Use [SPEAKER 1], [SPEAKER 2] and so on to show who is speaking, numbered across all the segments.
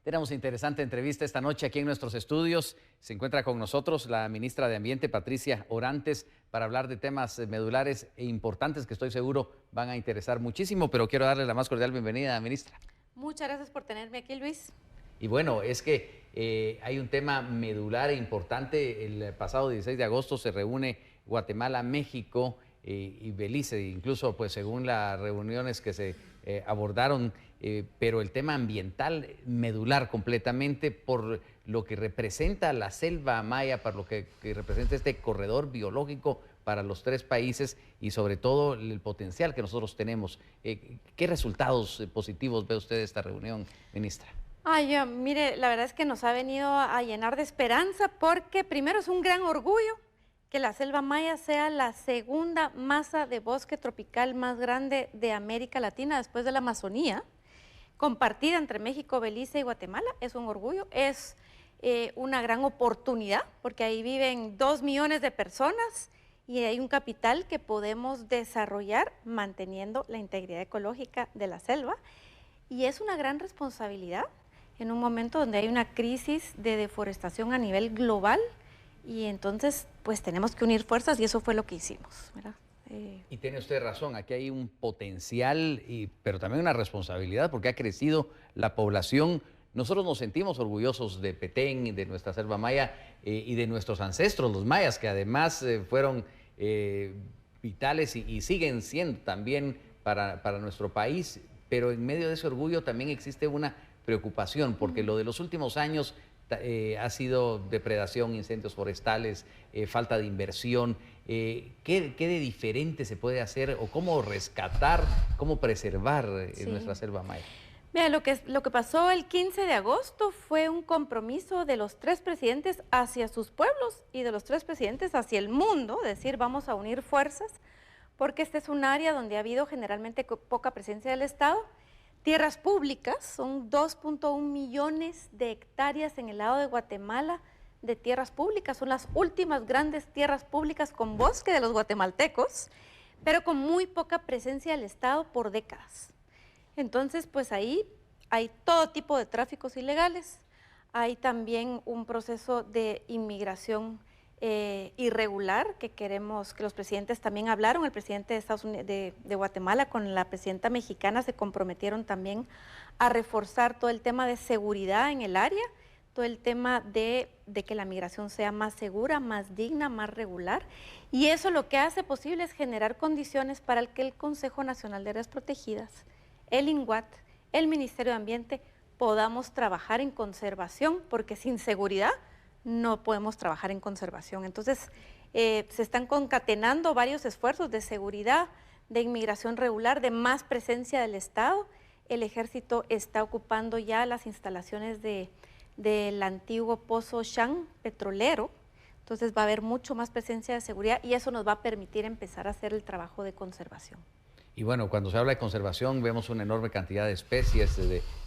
[SPEAKER 1] Tenemos interesante entrevista esta noche aquí en nuestros estudios. Se encuentra con nosotros la ministra de Ambiente, Patricia Orantes, para hablar de temas medulares e importantes que estoy seguro van a interesar muchísimo, pero quiero darle la más cordial bienvenida, ministra.
[SPEAKER 2] Muchas gracias por tenerme aquí, Luis.
[SPEAKER 1] Y bueno, es que hay un tema medular e importante. El pasado 16 de agosto se reúne Guatemala, México y Belice, incluso pues según las reuniones que se abordaron, pero el tema ambiental medular completamente por lo que representa la selva maya, para lo que representa este corredor biológico para los tres países y sobre todo el potencial que nosotros tenemos. ¿Qué resultados positivos ve usted de esta reunión, ministra?
[SPEAKER 2] Mire, la verdad es que nos ha venido a llenar de esperanza porque primero es un gran orgullo que la selva maya sea la segunda masa de bosque tropical más grande de América Latina después de la Amazonía, compartida entre México, Belice y Guatemala. Es un orgullo, es una gran oportunidad porque ahí viven 2 millones de personas y hay un capital que podemos desarrollar manteniendo la integridad ecológica de la selva, y es una gran responsabilidad en un momento donde hay una crisis de deforestación a nivel global, y entonces pues tenemos que unir fuerzas y eso fue lo que hicimos, ¿verdad?
[SPEAKER 1] Y tiene usted razón, aquí hay un potencial, pero también una responsabilidad porque ha crecido la población. Nosotros nos sentimos orgullosos de Petén, de nuestra selva maya y de nuestros ancestros, los mayas, que además fueron vitales y siguen siendo también para nuestro país, pero en medio de ese orgullo también existe una preocupación, porque lo de los últimos años ha sido depredación, incendios forestales, falta de inversión. ¿Qué de diferente se puede hacer o cómo rescatar, cómo preservar nuestra selva maya?
[SPEAKER 2] Mira, lo que pasó el 15 de agosto fue un compromiso de los 3 presidentes hacia sus pueblos y de los 3 presidentes hacia el mundo, decir vamos a unir fuerzas, porque este es un área donde ha habido generalmente poca presencia del Estado. Tierras públicas, son 2.1 millones de hectáreas en el lado de Guatemala de tierras públicas, son las últimas grandes tierras públicas con bosque de los guatemaltecos, pero con muy poca presencia del Estado por décadas. Entonces, pues ahí hay todo tipo de tráficos ilegales, hay también un proceso de inmigración irregular que queremos, que los presidentes también hablaron. El presidente de Estados Unidos, de Guatemala con la presidenta mexicana se comprometieron también a reforzar todo el tema de seguridad en el área, todo el tema de que la migración sea más segura, más digna, más regular, y eso lo que hace posible es generar condiciones para que el Consejo Nacional de Áreas Protegidas, el INGUAT, el Ministerio de Ambiente, podamos trabajar en conservación, porque sin seguridad no podemos trabajar en conservación. Entonces, se están concatenando varios esfuerzos de seguridad, de inmigración regular, de más presencia del Estado. El Ejército está ocupando ya las instalaciones del antiguo pozo Shan petrolero, entonces va a haber mucho más presencia de seguridad y eso nos va a permitir empezar a hacer el trabajo de conservación.
[SPEAKER 1] Y bueno, cuando se habla de conservación vemos una enorme cantidad de especies,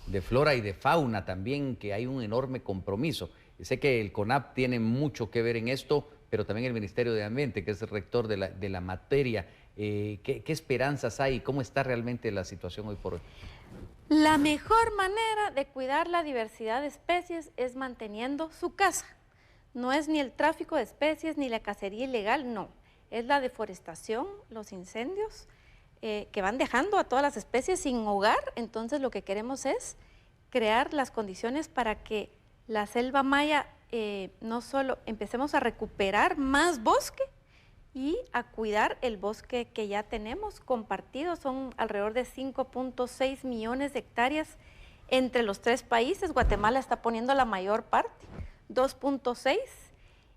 [SPEAKER 1] de flora y de fauna también, que hay un enorme compromiso. Sé que el CONAP tiene mucho que ver en esto, pero también el Ministerio de Ambiente, que es el rector de la materia. ¿Qué esperanzas hay? ¿Cómo está realmente la situación hoy por hoy?
[SPEAKER 2] La mejor manera de cuidar la diversidad de especies es manteniendo su casa. No es ni el tráfico de especies ni la cacería ilegal, no. Es la deforestación, los incendios, que van dejando a todas las especies sin hogar. Entonces lo que queremos es crear las condiciones para que la selva maya no solo empecemos a recuperar más bosque y a cuidar el bosque que ya tenemos compartido. Son alrededor de 5.6 millones de hectáreas entre los 3 países. Guatemala está poniendo la mayor parte, 2.6,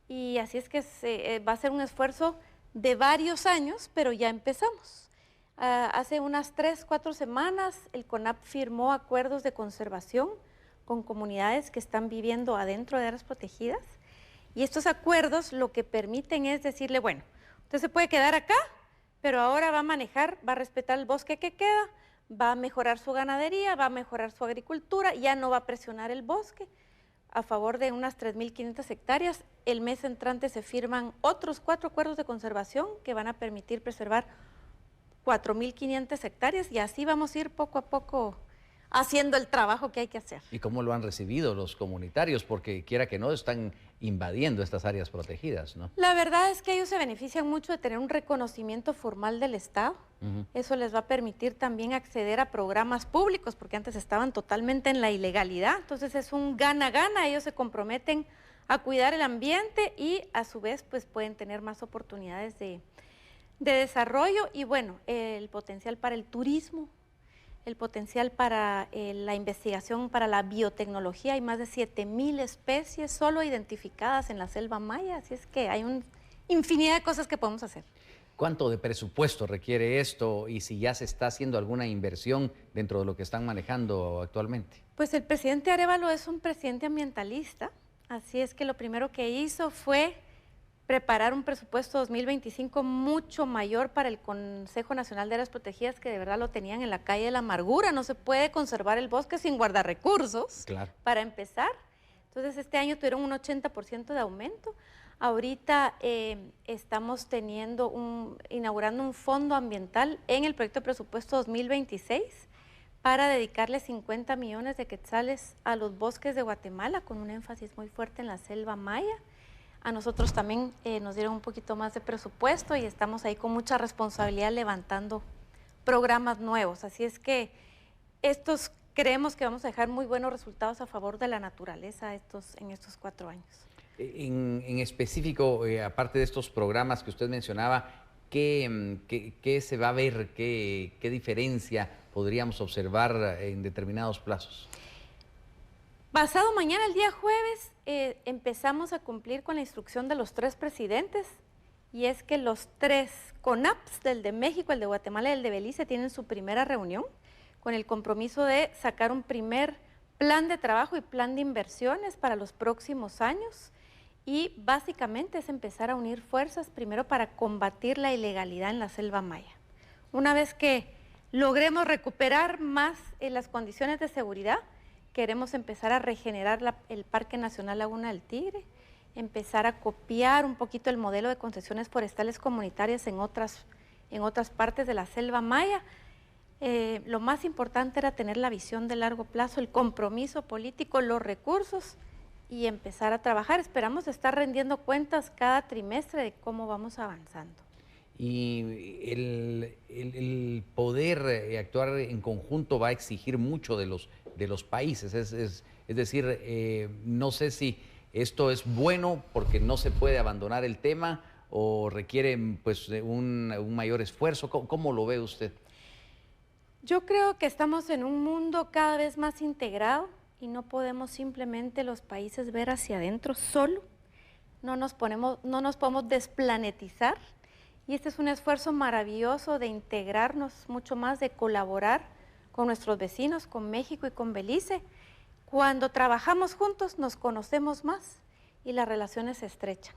[SPEAKER 2] y así es que va a ser un esfuerzo de varios años, pero ya empezamos. Hace unas 3-4 semanas el CONAP firmó acuerdos de conservación con comunidades que están viviendo adentro de áreas protegidas, y estos acuerdos lo que permiten es decirle, bueno, usted se puede quedar acá, pero ahora va a manejar, va a respetar el bosque que queda, va a mejorar su ganadería, va a mejorar su agricultura, ya no va a presionar el bosque, a favor de unas 3.500 hectáreas. El mes entrante se firman otros 4 acuerdos de conservación que van a permitir preservar 4.500 hectáreas, y así vamos a ir poco a poco haciendo el trabajo que hay que hacer.
[SPEAKER 1] ¿Y cómo lo han recibido los comunitarios? Porque quiera que no, están invadiendo estas áreas protegidas, ¿no?
[SPEAKER 2] La verdad es que ellos se benefician mucho de tener un reconocimiento formal del Estado. Eso les va a permitir también acceder a programas públicos, porque antes estaban totalmente en la ilegalidad. Entonces es un gana-gana, ellos se comprometen a cuidar el ambiente y a su vez pues pueden tener más oportunidades de desarrollo y bueno, el potencial para el turismo, el potencial para la investigación, para la biotecnología. Hay más de 7,000 especies solo identificadas en la selva maya, así es que hay una infinidad de cosas que podemos hacer.
[SPEAKER 1] ¿Cuánto de presupuesto requiere esto y si ya se está haciendo alguna inversión dentro de lo que están manejando actualmente?
[SPEAKER 2] Pues el presidente Arévalo es un presidente ambientalista, así es que lo primero que hizo fue preparar un presupuesto 2025 mucho mayor para el Consejo Nacional de Áreas Protegidas, que de verdad lo tenían en la calle de la amargura. No se puede conservar el bosque sin guardar recursos,
[SPEAKER 1] claro,
[SPEAKER 2] para empezar. Entonces este año tuvieron un 80% de aumento. Ahorita estamos inaugurando un fondo ambiental en el proyecto de presupuesto 2026 para dedicarle 50 millones de quetzales a los bosques de Guatemala, con un énfasis muy fuerte en la selva maya. A nosotros también nos dieron un poquito más de presupuesto y estamos ahí con mucha responsabilidad levantando programas nuevos. Así es que creemos que vamos a dejar muy buenos resultados a favor de la naturaleza en estos 4 años.
[SPEAKER 1] En específico, aparte de estos programas que usted mencionaba, ¿qué se va a ver? ¿Qué diferencia podríamos observar en determinados plazos?
[SPEAKER 2] Pasado mañana, el día jueves, empezamos a cumplir con la instrucción de los 3 presidentes, y es que los 3 CONAPs, del de México, el de Guatemala y el de Belice, tienen su primera reunión con el compromiso de sacar un primer plan de trabajo y plan de inversiones para los próximos años. Y básicamente es empezar a unir fuerzas primero para combatir la ilegalidad en la selva maya. Una vez que logremos recuperar más las condiciones de seguridad, queremos empezar a regenerar el Parque Nacional Laguna del Tigre, empezar a copiar un poquito el modelo de concesiones forestales comunitarias en otras partes de la selva maya. Lo más importante era tener la visión de largo plazo, el compromiso político, los recursos y empezar a trabajar. Esperamos estar rendiendo cuentas cada trimestre de cómo vamos avanzando.
[SPEAKER 1] Y el poder actuar en conjunto va a exigir mucho de los países. Es decir, no sé si esto es bueno porque no se puede abandonar el tema o requiere pues, un mayor esfuerzo. ¿Cómo lo ve usted?
[SPEAKER 2] Yo creo que estamos en un mundo cada vez más integrado y no podemos simplemente los países ver hacia adentro solo. No nos podemos desplanetizar. Y este es un esfuerzo maravilloso de integrarnos mucho más, de colaborar con nuestros vecinos, con México y con Belice. Cuando trabajamos juntos nos conocemos más y las relaciones se estrechan.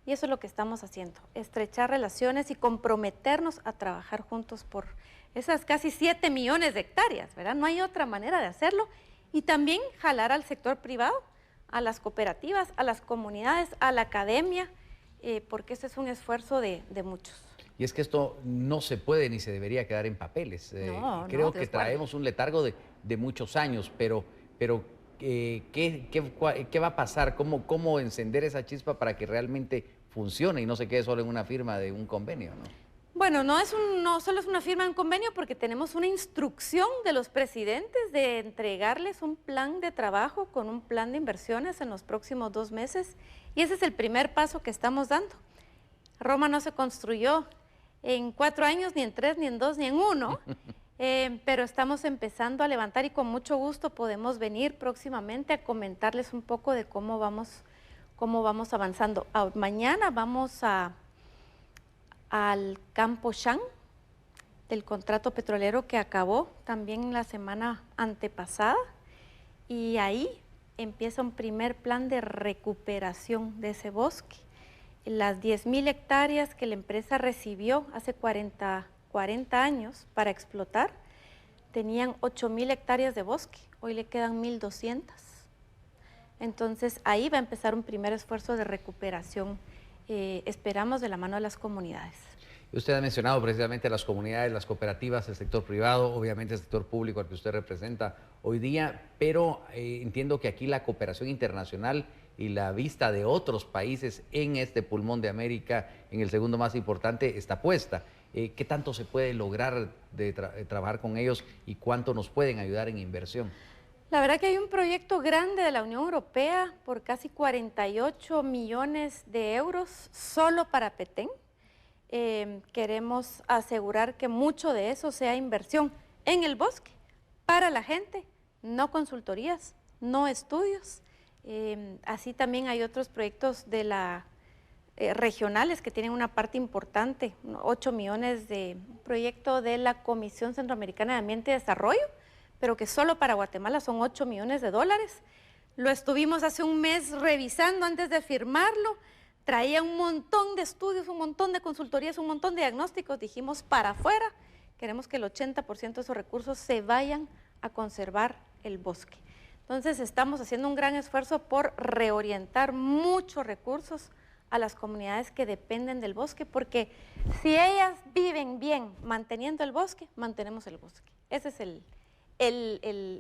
[SPEAKER 2] Y eso es lo que estamos haciendo, estrechar relaciones y comprometernos a trabajar juntos por esas casi 7 millones de hectáreas, ¿verdad? No hay otra manera de hacerlo. Y también jalar al sector privado, a las cooperativas, a las comunidades, a la academia, porque ese es un esfuerzo de muchos.
[SPEAKER 1] Y es que esto no se puede ni se debería quedar en papeles. Creo que traemos un letargo de muchos años, pero ¿qué va a pasar? ¿Cómo encender esa chispa para que realmente funcione y no se quede solo en una firma de un convenio, ¿no?
[SPEAKER 2] Bueno, no solo es una firma de un convenio, porque tenemos una instrucción de los presidentes de entregarles un plan de trabajo con un plan de inversiones en los próximos 2 meses, y ese es el primer paso que estamos dando. Roma no se construyó en 4 años, ni en 3, ni en 2, ni en 1, pero estamos empezando a levantar y con mucho gusto podemos venir próximamente a comentarles un poco de cómo vamos avanzando. Mañana vamos al campo Shan del contrato petrolero que acabó también la semana antepasada, y ahí empieza un primer plan de recuperación de ese bosque. Las 10,000 hectáreas que la empresa recibió hace 40 años para explotar, tenían 8,000 hectáreas de bosque, hoy le quedan 1,200. Entonces ahí va a empezar un primer esfuerzo de recuperación, esperamos de la mano de las comunidades.
[SPEAKER 1] Usted ha mencionado precisamente las comunidades, las cooperativas, el sector privado, obviamente el sector público al que usted representa hoy día, pero entiendo que aquí la cooperación internacional y la vista de otros países en este pulmón de América, en el segundo más importante, está puesta. ¿Qué tanto se puede lograr de trabajar con ellos y cuánto nos pueden ayudar en inversión?
[SPEAKER 2] La verdad que hay un proyecto grande de la Unión Europea por casi 48 millones de euros solo para Petén. Queremos asegurar que mucho de eso sea inversión en el bosque, para la gente, no consultorías, no estudios. Así también hay otros proyectos de regionales que tienen una parte importante, 8 millones de proyecto de la Comisión Centroamericana de Ambiente y Desarrollo, pero que solo para Guatemala son 8 millones de dólares. Lo estuvimos hace un mes revisando antes de firmarlo. Traía un montón de estudios, un montón de consultorías, un montón de diagnósticos. Dijimos, para afuera, queremos que el 80% de esos recursos se vayan a conservar el bosque. Entonces, estamos haciendo un gran esfuerzo por reorientar muchos recursos a las comunidades que dependen del bosque, porque si ellas viven bien manteniendo el bosque, mantenemos el bosque. Esa es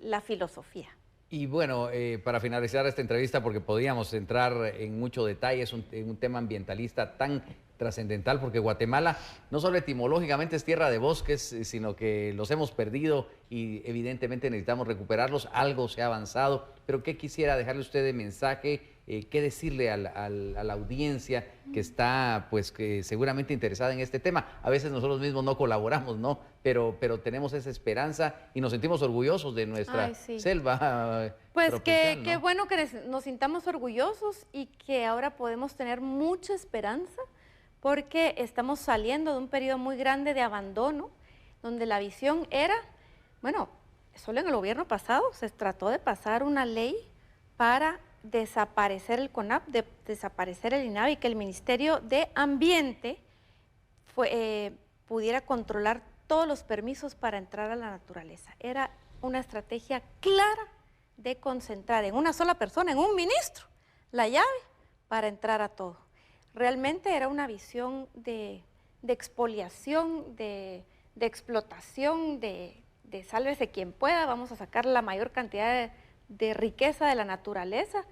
[SPEAKER 2] la filosofía.
[SPEAKER 1] Y bueno, para finalizar esta entrevista, porque podríamos entrar en mucho detalle, es un tema ambientalista tan trascendental, porque Guatemala no solo etimológicamente es tierra de bosques, sino que los hemos perdido y evidentemente necesitamos recuperarlos. Algo se ha avanzado, pero ¿qué quisiera dejarle usted de mensaje? ¿Qué decirle a la audiencia que está pues que seguramente interesada en este tema? A veces nosotros mismos no colaboramos, ¿no? Pero tenemos esa esperanza y nos sentimos orgullosos de nuestra selva.
[SPEAKER 2] Pues qué bueno que nos sintamos orgullosos y que ahora podemos tener mucha esperanza, porque estamos saliendo de un periodo muy grande de abandono, donde la visión era, bueno, solo en el gobierno pasado se trató de pasar una ley para desaparecer el CONAP, desaparecer el INAVI, y que el Ministerio de Ambiente pudiera controlar todos los permisos para entrar a la naturaleza. Era una estrategia clara de concentrar en una sola persona, en un ministro, la llave para entrar a todo. Realmente era una visión de expoliación, de explotación, de sálvese quien pueda, vamos a sacar la mayor cantidad de riqueza de la naturaleza,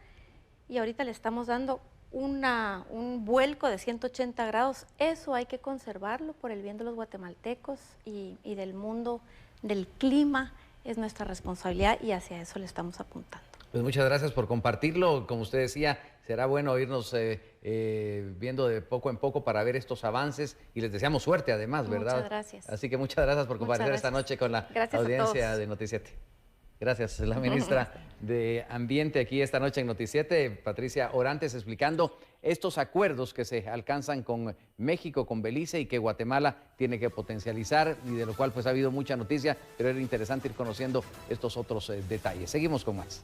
[SPEAKER 2] y ahorita le estamos dando un vuelco de 180 grados. Eso hay que conservarlo por el bien de los guatemaltecos y del mundo, del clima. Es nuestra responsabilidad y hacia eso le estamos apuntando.
[SPEAKER 1] Pues muchas gracias por compartirlo. Como usted decía, será bueno irnos viendo de poco en poco para ver estos avances, y les deseamos suerte además, ¿verdad?
[SPEAKER 2] Muchas gracias.
[SPEAKER 1] Así que muchas gracias por comparecer esta noche con la audiencia de Noti 7. Gracias, la ministra de Ambiente aquí esta noche en Noti 7, Patricia Orantes, explicando estos acuerdos que se alcanzan con México, con Belice, y que Guatemala tiene que potencializar, y de lo cual pues ha habido mucha noticia, pero era interesante ir conociendo estos otros detalles. Seguimos con más.